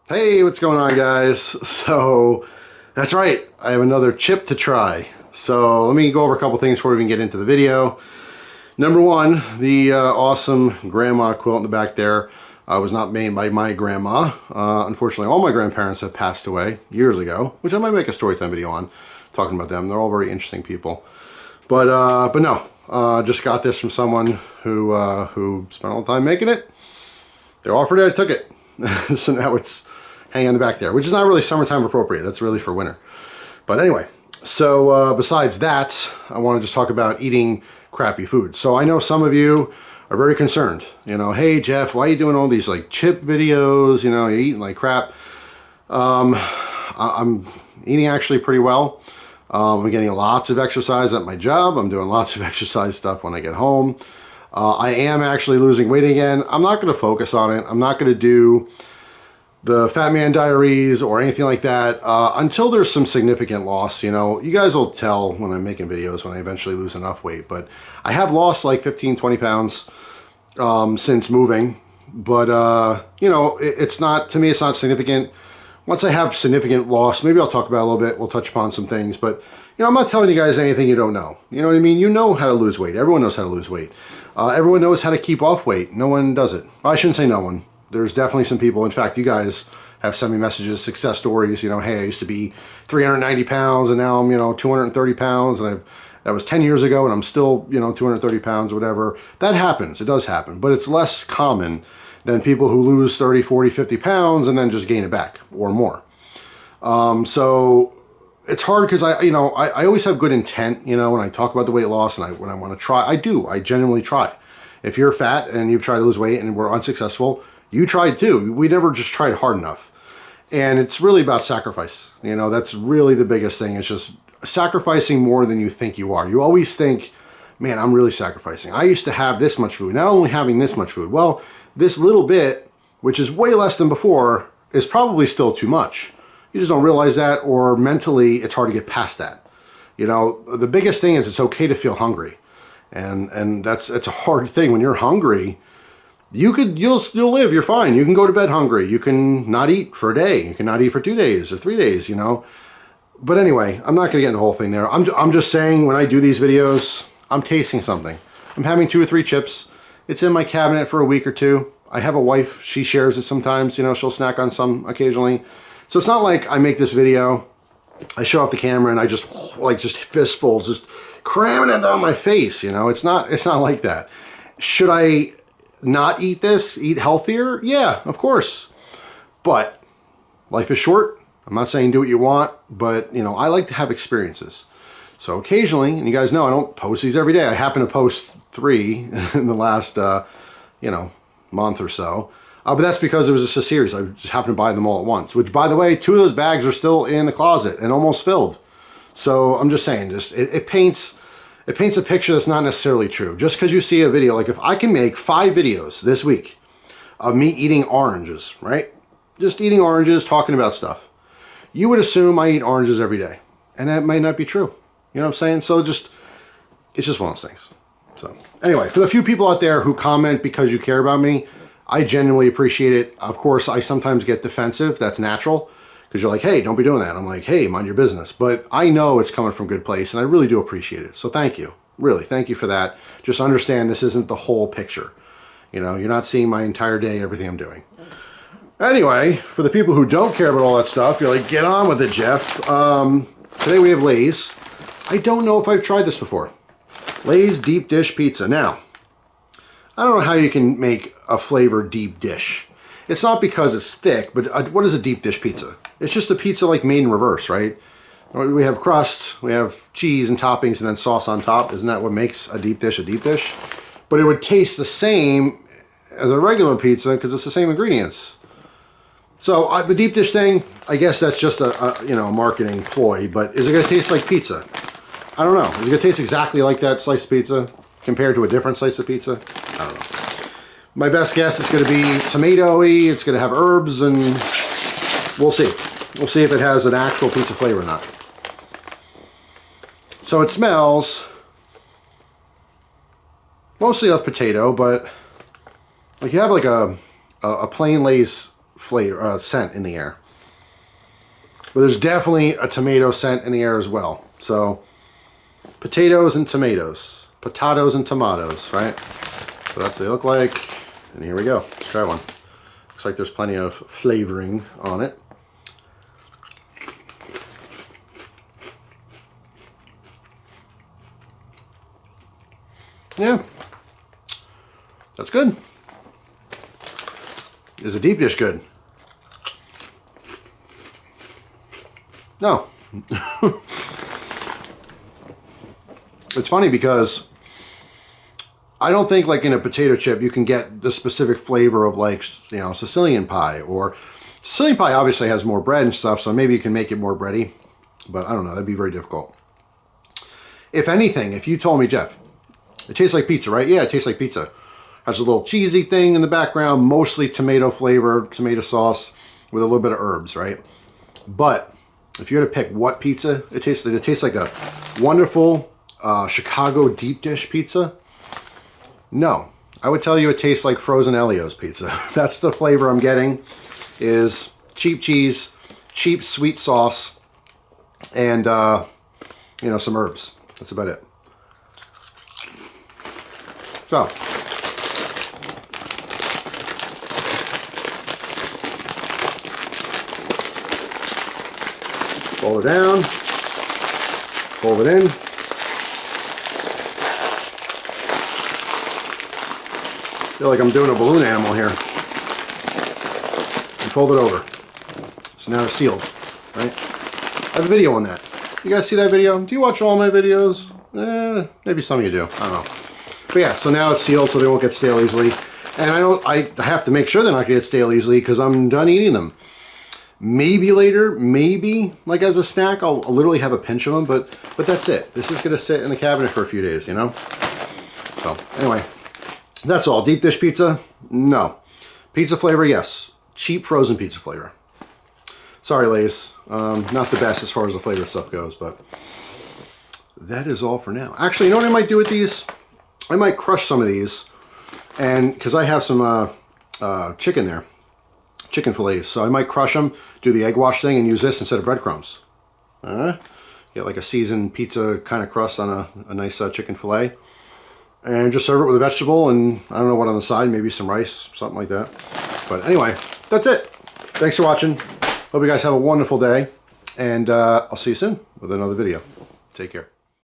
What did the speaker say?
Hey, what's going on, guys? So that's right, I have another chip to try. So let me go over a couple things before we even get into the video. Number one, the awesome grandma quilt in the back there was not made by my grandma. Unfortunately, all my grandparents have passed away years ago, which I might make a storytime video on talking about them. They're all very interesting people. But no, just got this from someone who spent all the time making it. They offered it, I took it. So now it's hanging on the back there, which is not really summertime appropriate. That's really for winter. But anyway, so besides that, I want to just talk about eating crappy food. So I know some of you are very concerned. You know, hey Jeff, why are you doing all these like chip videos? You know, you're eating like crap. I'm eating actually pretty well. I'm getting lots of exercise at my job. I'm doing lots of exercise stuff when I get home. I am actually losing weight again. I'm not going to focus on it. I'm not going to do the Fat Man Diaries or anything like that until there's some significant loss. You know, you guys will tell when I'm making videos when I eventually lose enough weight, but I have lost like 15-20 pounds since moving, but you know, it's not, to me it's not significant. Once I have significant loss, maybe I'll talk about it a little bit. We'll touch upon some things, but you know, I'm not telling you guys anything you don't know. You know what I mean? You know how to lose weight. Everyone knows how to lose weight. Everyone knows how to keep off weight. No one does it. I shouldn't say no one. There's definitely some people. In fact, you guys have sent me messages, success stories. You know, hey, I used to be 390 pounds and now I'm, you know, 230 pounds. And that was 10 years ago and I'm still, you know, 230 pounds or whatever. That happens. It does happen. But it's less common than people who lose 30, 40, 50 pounds and then just gain it back or more. So it's hard because I always have good intent, you know, when I talk about the weight loss and when I want to try, I genuinely try. If you're fat and you've tried to lose weight and we're unsuccessful, you tried too. We never just tried hard enough. And it's really about sacrifice. You know, that's really the biggest thing. It's just sacrificing more than you think you are. You always think, man, I'm really sacrificing. I used to have this much food, now only having this much food. Well, this little bit, which is way less than before, is probably still too much. You just don't realize that, or mentally it's hard to get past that. You know, the biggest thing is it's okay to feel hungry. And it's a hard thing. When you're hungry, you'll still live, you're fine. You can go to bed hungry. You can not eat for a day. You can not eat for 2 days or 3 days, you know. But anyway, I'm not gonna get into the whole thing there. I'm just saying, when I do these videos, I'm tasting something. I'm having 2 or 3 chips. It's in my cabinet for a week or two. I have a wife, she shares it sometimes, you know, she'll snack on some occasionally. So it's not like I make this video, I show off the camera and I just fistfuls, just cramming it on my face, you know. It's not like that. Should I not eat this, eat healthier? Yeah, of course. But life is short. I'm not saying do what you want, but you know, I like to have experiences. So occasionally, and you guys know I don't post these every day. I happen to post 3 in the last, you know, month or so. But that's because it was just a series. I just happened to buy them all at once, which by the way, 2 of those bags are still in the closet and almost filled. So I'm just saying, it paints a picture that's not necessarily true. Just because you see a video, like if I can make 5 videos this week of me eating oranges, right? Just eating oranges, talking about stuff. You would assume I eat oranges every day. And that might not be true. You know what I'm saying? So it's just one of those things. So anyway, for the few people out there who comment because you care about me, I genuinely appreciate it. Of course, I sometimes get defensive. That's natural. Because you're like, hey, don't be doing that. I'm like, hey, mind your business. But I know it's coming from a good place, and I really do appreciate it. So thank you. Really, thank you for that. Just understand this isn't the whole picture. You know, you're not seeing my entire day, everything I'm doing. Anyway, for the people who don't care about all that stuff, you're like, get on with it, Jeff. Today we have Lay's. I don't know if I've tried this before. Lay's deep dish pizza. Now, I don't know how you can make a flavored deep dish. It's not because it's thick, but what is a deep dish pizza? It's just a pizza like made in reverse, right? We have crust, we have cheese and toppings, and then sauce on top. Isn't that what makes a deep dish a deep dish? But it would taste the same as a regular pizza because it's the same ingredients. So the deep dish thing, I guess that's just a you know, marketing ploy. But is it going to taste like pizza? I don't know. Is it going to taste exactly like that slice of pizza compared to a different slice of pizza? I don't know. My best guess is going to be tomatoey, it's going to have herbs, and we'll see. We'll see if it has an actual pizza flavor or not. So it smells mostly of potato, but like you have like a plain Lay's flavor, scent in the air. But there's definitely a tomato scent in the air as well. So potatoes and tomatoes. Potatoes and tomatoes, right? So that's what they look like. And here we go. Let's try one. Looks like there's plenty of flavoring on it. Yeah. That's good. Is a deep dish good? No. It's funny because I don't think like in a potato chip you can get the specific flavor of like, you know, Sicilian pie, or Sicilian pie obviously has more bread and stuff, so maybe you can make it more bready, but I don't know, that'd be very difficult. If anything, if you told me, Jeff, it tastes like pizza, right? Yeah, it tastes like pizza. Has a little cheesy thing in the background, mostly tomato flavor, tomato sauce with a little bit of herbs, right? But if you had to pick what pizza it tastes like a wonderful Chicago deep dish pizza. No, I would tell you it tastes like frozen Elio's pizza. That's the flavor I'm getting, is cheap cheese, cheap sweet sauce, and you know, some herbs. That's about it. So, fold it down, fold it in. I feel like I'm doing a balloon animal here. And fold it over. So now it's sealed, right? I have a video on that. You guys see that video? Do you watch all my videos? Maybe some of you do. I don't know. But yeah, so now it's sealed so they won't get stale easily. And I have to make sure they're not going to get stale easily because I'm done eating them. Maybe later, maybe like as a snack, I'll literally have a pinch of them, but that's it. This is going to sit in the cabinet for a few days, you know? So anyway. That's all. Deep dish pizza? No. Pizza flavor? Yes. Cheap frozen pizza flavor. Sorry, Lay's. Not the best as far as the flavor stuff goes, but that is all for now. Actually, you know what I might do with these? I might crush some of these, and because I have some chicken there, chicken fillets, so I might crush them, do the egg wash thing, and use this instead of breadcrumbs. Get like a seasoned pizza kind of crust on a nice chicken fillet. And just serve it with a vegetable and I don't know what on the side, maybe some rice, something like that. But anyway, that's it. Thanks for watching. Hope you guys have a wonderful day. And I'll see you soon with another video. Take care.